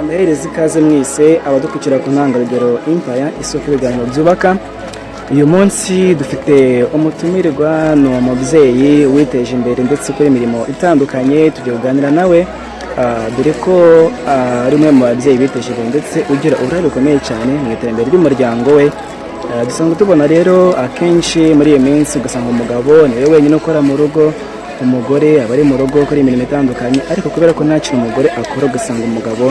Amahereza ikaze mwese abadukurikira ku ntangarugero Empire isoko ibiganiro byubaka. Uyu munsi dufite umutumirwa ni umubyeyi witeje imbere ndetse ukora imirimo itandukanye. Tugiye kuganira nawe dore ko ari umwe mu babyeyi biteje imbere ndetse ugira uruhare rukomeye cyane mu iterambere ry'umuryango we. Dusanzwe tubona rero akenshi muri iyi minsi ugasanga umugabo niwe wenyine ukora mu rugo, umugore aba ari mu rugo ukora imirimo itandukanye, ariko kubera ko nta kintu umugore akora ugasanga umugabo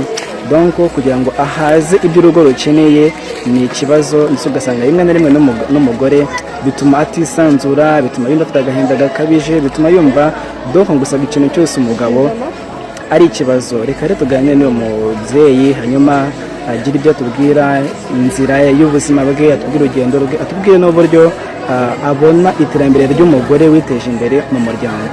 donc kugira ngo ahaze ibyo urugo rukeneye ni ikibazo, ndetse ugasanga rimwe na rimwe n'umugore bituma atisanzura, bituma yumva afite agahinda gakabije, bituma yumva donc gusaba ikintu cyose umugabo ari ikibazo. Reka rero tuganire n'uwo mubyeyi hanyuma agira ibyo atubwira inzira y'ubuzima bwe, atubwira urugendo rwe, atubwire n'uburyo abona iterambere ry'umugore witeje imbere mu muryango.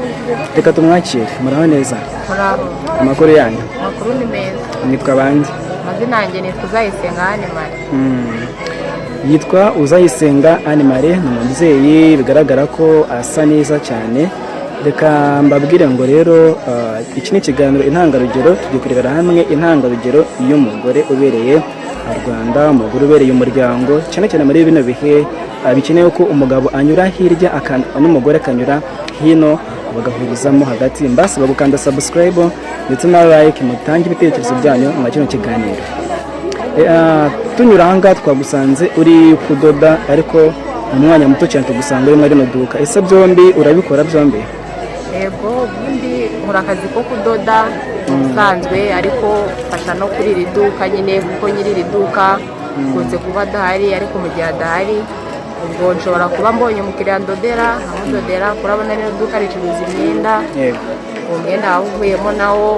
Reka tumwakire. Muraho neza? Muraho. Amakuru yanyu? Amakuru ni meza. Mwitwa bande? Amazina yanjye nitwa Uzayisenga Animale. Yitwa Uzayisenga Animale, ni umubyeyi bigaragara ko asa neza cyane. Reka mbabwire ngo rero iki ni ikiganiro intangarugero, tugiye kurebera hamwe intangarugero y'umugore ubereye u Rwanda, umugore ubereye umuryango, cyane cyane muri bino bihe bikeneye ko umugabo anyura hirya n'umugore akanyura hino bagahurizamo hagati. Mbasaba gukanda subscribe ndetse na like, mutange ibitekerezo byanyu mu kino kiganiro. Tunyura ahangaha twagusanze uri kudoda, ariko mu mwanya muto cyane tugusanga uri muri rino duka. Ese byombi urabikora byombi? Yego, ubundi nkora akazi ko kudoda usanzwe, ariko mfasha no kuri iri duka nyine kuko nyiri iri duka kunze kuba adahari, ariko mu gihe adahari ubwo nshobora kuba mbonye umukiriya ndodera nkamudodera. Kurabona rero duka ricuruza imyenda, uwo mwenda waba uvuyemo nawo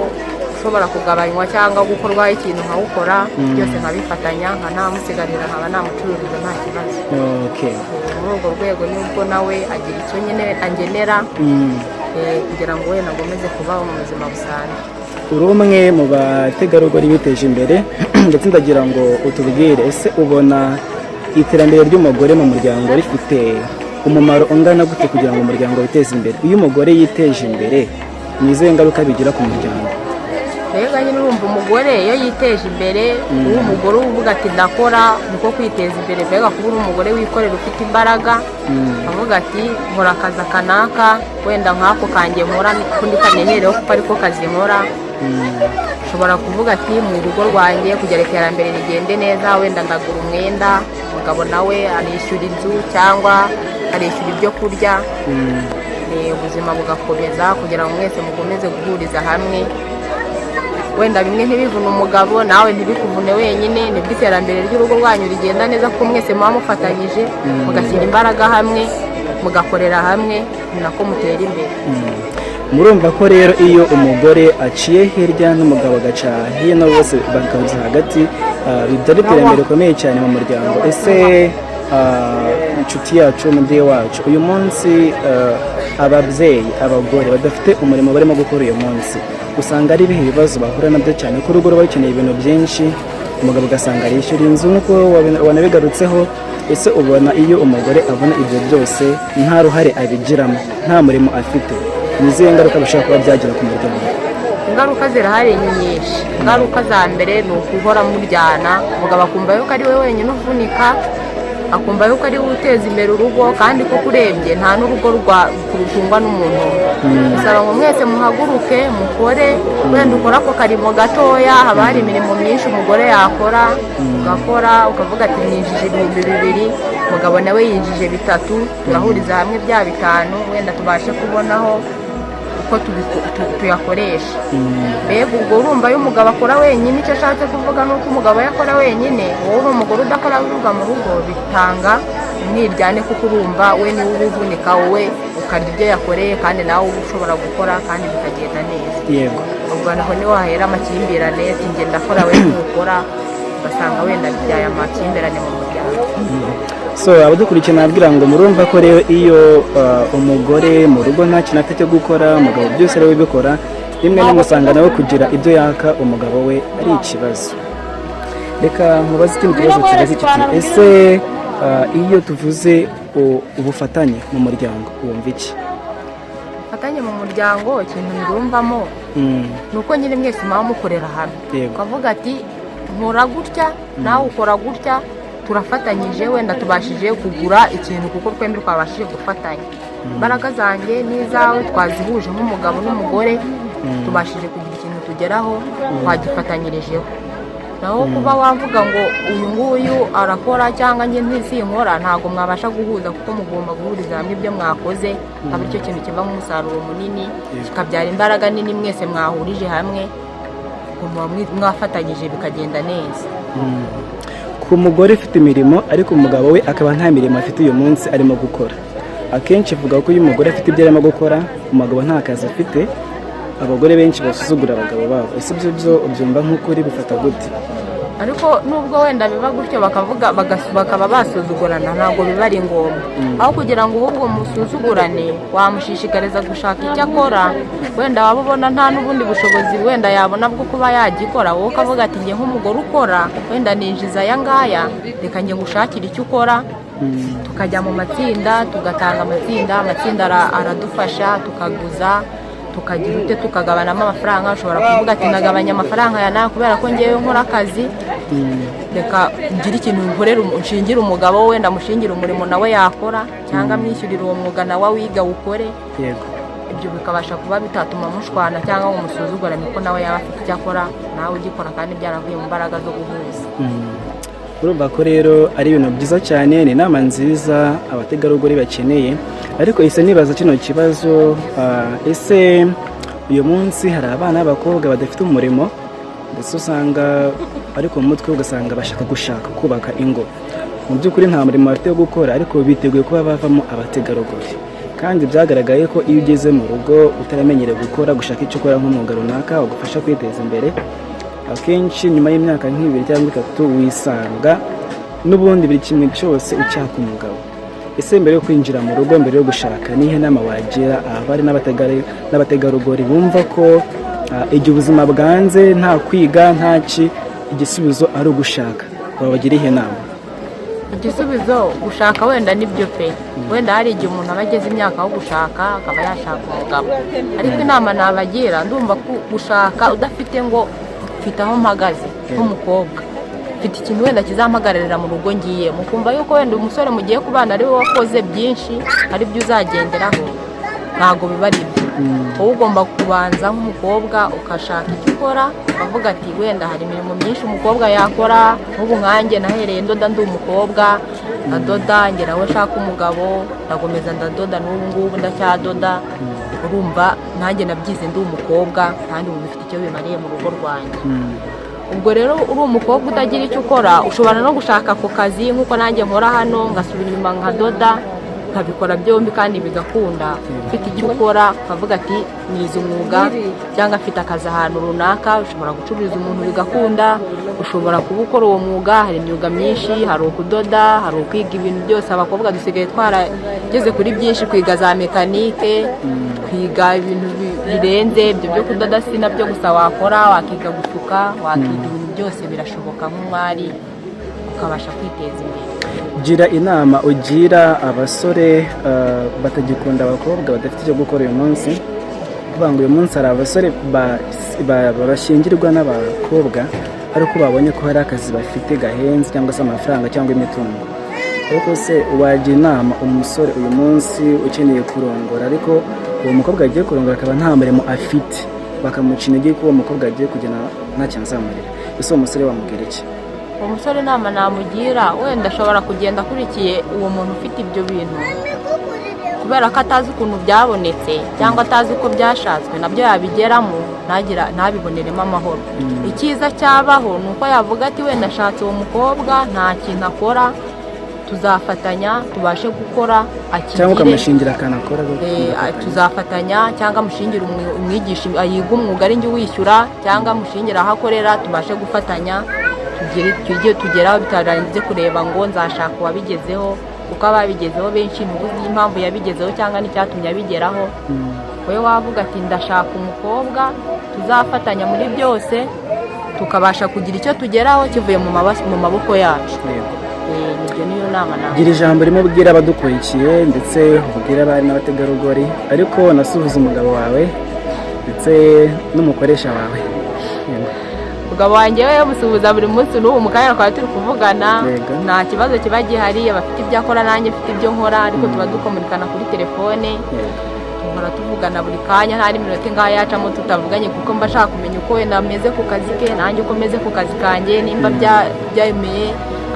ushobora kugabanywa cyangwa gukorwaho ikintu nkawukora, byose nkabifatanya nkanamusigarira nkaba namucururiza nta kibazo. Muri urwo rwego nubwo nawe agira icyo nyine angenera kugira ngo wenda ngomeze kubaho mu buzima busanzwe. Uri umwe mu bategarugori biteje imbere ndetse ndagira ngo utubwire, ese ubona iterambere ry'umugore mu muryango rifite umumaro ungana gute kugira ngo umuryango witeze imbere? Iyo umugore yiteje imbere ni izihe ngaruka bigira ku muryango? Mbega nyine urumva umugore iyo yiteje imbere, uwo umugore uvuga ati ndakora, niko kwiteza imbere. Mbega kuba uri umugore wikorera ufite imbaraga, avuga ati nkora akazi akanaka, wenda nk'ako kanjye nkora kundi kanyenyeriyeho kuko ariko kazi nkora, ushobora kuvuga ati mu rugo rwanjye kugira iterambere rigende neza, wenda ndagura umwenda, umugabo nawe arishyura inzu cyangwa arishyura ibyo kurya, ubuzima bugakomeza kugira ngo mwese mukomeze guhuriza hamwe. Wenda bimwe ntibivune umugabo, nawe ntibikuvune wenyine, nibwo iterambere ry'urugo rwanyu rigenda neza kuko mwese muba mufatanyije, mugashyira imbaraga hamwe, mugakorera hamwe, ni nako mutera imbere. Murumva ko rero iyo umugore aciye hirya n'umugabo agaca hino, bose bakaza hagati, bibyara iterambere rikomeye cyane mu muryango. Ese inshuti yacu, umubyeyi wacu, uyu munsi ababyeyi, abagore badafite umurimo barimo gukora uyu munsi, usanga ari ibihe bibazo bahura nabyo cyane ko urugo ruba rukeneye ibintu byinshi, umugabo ugasanga arishyura inzu nk'uko wanabigarutseho. Ese ubona iyo umugore abona ibyo byose nta ruhare abigiramo, nta murimo afite, ni izihe ngaruka bishobora kuba byagira ku muryango? Ingaruka zirahari nyinshi. Ingaruka za mbere ni ukuhora muryana, umugabo akumva yuko ari we wenyine uvunika, akumva yuko ari we uteza imbere urugo, kandi koko urebye nta n'urugo rutungwa n'umuntu. Bisaba ngo mwese muhaguruke mukore, wenda ukora ako karimo gatoya, haba hari imirimo myinshi umugore yakora, ugakora ukavuga ati ninjije 2,000, umugabo nawe yinjije 3, turahuriza hamwe bya 5, wenda tubashe kubonaho uko tuyakoresha. Mbega ubwo urumva iyo umugabo akora wenyine, icyo ashatse kuvuga ni uko umugabo yakora wenyine, wowe uri umugore udakora wirirwa mu rugo, bitanga umwiryane kuko urumva we niwe uvunika, wowe ukarya ibyo yakoreye kandi nawe uba ushobora gukora kandi bikagenda neza. Yego. Ubwo naho niho hahera amakimbirane, ati njye ndakora we ntukora, ugasanga wenda byaye amakimbirane mu muryango. So abadukurikiye nabwira ngo murumva ko rero iyo umugore mu rugo nta kintu afite cyo gukora, umugabo byose ari we ubikora, rimwe rimwe usanga nawe kugira ibyo yaka umugabo we ari ikibazo. Reka nkubaze ikindi kibazo kibaze kiti, ese iyo tuvuze ubufatanye mu muryango wumva iki? ubufatanye mu muryango ikintu ndumvamo ni uko nyine mwese muba mukorera hamwe ukavuga ati nkora gutya nawe ukora gutya turafatanyije wenda tubashije kugura ikintu kuko twembi twabashije gufatanya imbaraga zanjye n'izawe twazihuje nk'umugabo n'umugore tubashije kugira ikintu tugeraho twagifatanyirijeho naho kuba wavuga ngo uyu nguyu arakora cyangwa njye ntisinkora ntabwo mwabasha guhuza kuko mugomba guhuriza hamwe ibyo mwakoze akaba aricyo kintu kivamo umusaruro munini kikabyara imbaraga nini mwese mwahurije hamwe mwafatanyije bikagenda neza. Ku mugore ufite imirimo ariko umugabo we akaba nta mirimo afite uyu munsi arimo gukora, akenshi uvuga ko iyo umugore afite ibyo arimo gukora umugabo nta kazi afite, abagore benshi basuzugura abagabo babo. Ese ibyo byo ubyumva nk'ukuri bifata gute? Ariko nubwo wenda biba gutyo bakaba basuzugurana ntabwo biba ari ngombwa, aho kugira ngo ahubwo musuzugurane wamushishikariza gushaka icyo akora, wenda waba ubona nta n'ubundi bushobozi wenda yabona bwo kuba yagikora, wowe ukavuga ati njye nk'umugore ukora wenda ninjiza aya ngaya reka njye ngushakire icyo ukora, tukajya mu matsinda tugatanga amatsinda aradufasha tukaguza tukagira ute tukagabanamo amafaranga. Ushobora kuvuga ati nagabanya amafaranga ya nawe kubera ko ngewe nkora akazi, reka ngire ikintu nkorera nshingira umugabo wenda mushingira umurimo nawe yakora cyangwa mwishyurira uwo mwuga nawe wiga wukore. Ibyo bikabasha kuba bitatuma mushwana cyangwa ngo musuzugurane ko nawe yaba afite icyo akora nawe ugikora kandi byaravuye mu mbaraga zo guhuza. Urumva ko rero ari ibintu byiza cyane, ni inama nziza abategarugori bakeneye. Ariko ese nibaza kino kibazo, ese uyu munsi hari abana b'abakobwa badafite umurimo ndetse usanga ariko mu mutwe ugasanga bashaka gushaka kubaka ingo, mu by'ukuri nta murimo bafite wo gukora ariko biteguye kuba bavamo abategarugori. Kandi byagaragaye ko iyo ugeze mu rugo utaramenyereye gukora gushaka icyo ukora nk'umwuga runaka wagufasha kwiteza imbere, akenshi nyuma y'imyaka nk'ibiri cyangwa itatu wisanga n'ubundi buri kimwe cyose ucyaka umugabo. Ese mbere yo kwinjira mu rugo, mbere yo gushaka, nihe nama wagira abari n'abategarugori bumva ko igihe ubuzima bwanze nta kwiga ntaki igisubizo ari ugushaka, wabagira ihe nama? Igisubizo gushaka wenda nibyo pe, wenda hari igihe umuntu aba ageze imyaka yo gushaka akaba yashaka umugabo, ariko inama nabagira ndumva gushaka udafite ngo mfite aho mpagaze nk'umukobwa, mfite ikintu wenda kizampagararira mu rugo ngiye, mukumva yuko wenda umusore mugiye kubana ari we wakoze byinshi ari byo uzagenderaho, ntabwo biba ari byo. Wowe ugomba kubanza nk'umukobwa ukashaka icyo ukora, ukavuga ati wenda hari imirimo myinshi umukobwa yakora, nk'ubu nkanjye nahereye ndoda ndi umukobwa, ndadoda ngera we nshaka umugabo ndakomeza ndadoda n'ubu ngubu ndacyadoda. Urumva nanjye nabyize ndi umukobwa kandi ubu bifite icyo bimariye mu rugo rwanjye. Ubwo rero uri umukobwa utagira icyo ukora ushobora no gushaka ako kazi nk'uko nanjye nkora hano, ngasubira inyuma nkadoda nkabikora byombi kandi bigakunda. Ufite icyo ukora ukavuga ati nize umwuga cyangwa afite akazi ahantu runaka, ushobora gucuruza umuntu bigakunda, ushobora kuba ukora uwo mwuga. Hari imyuga myinshi, hari ukudoda, hari ukwiga ibintu byose. Abakobwa dusigaye twarageze kuri byinshi, kwiga za mekanike, kwiga ibintu birenze ibyo byo kudoda si nabyo gusa wakora, wakiga gusuka, wakiga ibintu byose birashoboka nk'umwari ukabasha kwiteza imbere. Gira inama ugira abasore batagikunda abakobwa badafite icyo gukora uyu munsi, kuvuga ngo uyu munsi hari abasore bashyingirwa n'abakobwa ariko babonye ko hari akazi bafite gahenze cyangwa se amafaranga cyangwa imitungo. Ariko se wagira inama umusore uyu munsi ukeneye kurongora ariko uwo mukobwa agiye kurongora akaba nta murimo afite, bakamuca intege ko uwo mukobwa agiye kugena nta kintu azamurira, ese uwo musore wamubwira iki? Umusore inama namugira, wenda ashobora kugenda akurikiye uwo muntu ufite ibyo bintu kubera ko atazi ukuntu byabonetse cyangwa atazi uko byashatswe, nabyo yabigeramo ntabiboneremo amahoro. Icyiza cyabaho ni uko yavuga ati wenda ashatse uwo mukobwa nta kintu akora, tuzafatanya tubashe gukora akigire, cyangwa ukamushingira akantu akora, tuzafatanya cyangwa amushingira umwigisha yiga umwuga ari njye uwishyura, cyangwa amushingira aho akorera tubashe gufatanya tujye tugeraho bitarangiye kureba ngo nzashaka uwabigezeho, kuko ababigezeho benshi ntuzi impamvu yabigezeho cyangwa n'icyatumye abigeraho. Wowe wavuga ati ndashaka umukobwa tuzafatanya muri byose tukabasha kugira icyo tugeraho kivuye mu maboko yacu. nibyo niyo nama nawe. gira ijambo rimwe ubwira abadukurikiye ndetse ubwira abari n'abategarugori ariko nasuhuza umugabo wawe ndetse n'umukoresha wawe. Umugabo wanjye we musuhuza buri munsi n'ubu mu kanya twari turi kuvugana nta kibazo kiba gihari, abafite ibyo akora nanjye mfite ibyo nkora ariko tuba dukomunikana kuri telefone duhora tuvugana buri kanya, nta n'iminota ingahe yacamo tutavuganye kuko mba nshaka kumenya uko wenda ameze ku kazi ke nanjye uko meze ku kazi kanjye, nimba byemeye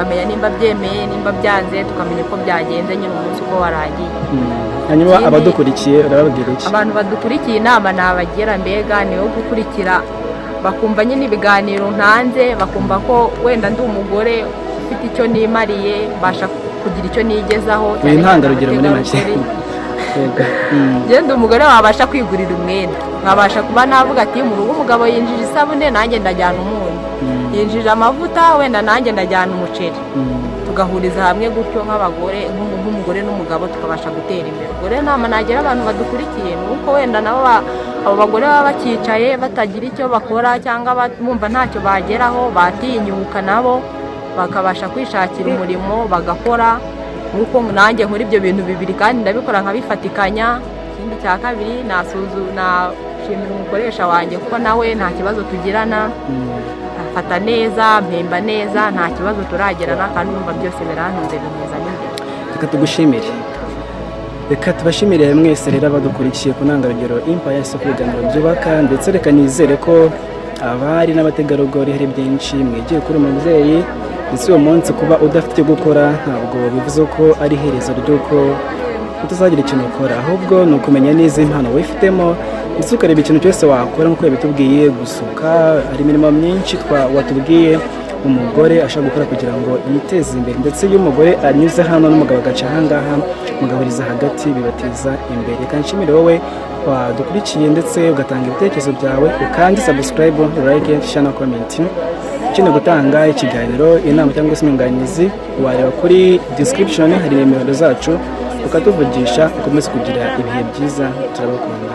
amenya nimba byemeye nimba byanze tukamenya uko byagenze nyine umunsi uko warangiye. Hanyuma abadukurikiye urababwira iki? Abantu badukurikiye inama nabagira mbega ni yo gukurikira bakumva nyine ibiganiro ntanze, bakumva ko wenda ndi umugore ufite icyo nimariye mbasha kugira icyo nigezaho. Ni intangarugero muri make. Ndi umugore wabasha kwigurira umwenda, nkabasha kuba navuga ati mu rugo umugabo yinjije isabune nanjye ndajyana umunyu, yinjije amavuta wenda nanjye ndajyana umuceri, tugahuriza hamwe gutyo nk'abagore nk'umugore n'umugabo tukabasha gutera imbere. Ubwo rero inama nagira abantu badukurikiye ni uko wenda nabo abo bagore baba bakicaye batagira icyo bakora cyangwa bumva ntacyo bageraho, batinyuka nabo bakabasha kwishakira umurimo bagakora nk'uko nanjye nkora ibyo bintu bibiri kandi ndabikora nkabifatikanya. Ikindi cya kabiri nashimira umukoresha wanjye kuko nawe nta kibazo tugirana, afata neza mpemba neza nta kibazo turagirana kandi numva byose birantunze bimeza n'imbere. Reka tugushimire, reka tubashimire mwese rero abadukurikiye ku ntangarugero Empire isoko ibiganiro byubaka, ndetse reka nizere ko abari n'abategarugori hari byinshi mwigiye kuri umubyeyi, ndetse uwo munsi kuba udafite icyo gukora ntabwo bivuze ko ari iherezo ry'uko utazagira ikintu ukora, ahubwo ni ukumenya neza impano wifitemo ndetse ukareba ikintu cyose wakora nk'uko yabitubwiye, gusuka, hari imirimo myinshi watubwiye umugore ashaka gukora kugira ngo yiteze imbere, ndetse iyo umugore anyuze hano n'umugabo agaca ahangaha mugaburiza hagati bibateza imbere. Kandi nshimire wowe wadukurikiye ndetse ugatanga ibitekerezo byawe, ukandi subscribe, like, share na comment. Ukeneye gutanga ikiganiro, inama cyangwa se inyunganizi wareba kuri description hari nimero zacu ukatuvugisha. Ukomeze kugira ibihe byiza, turabakunda.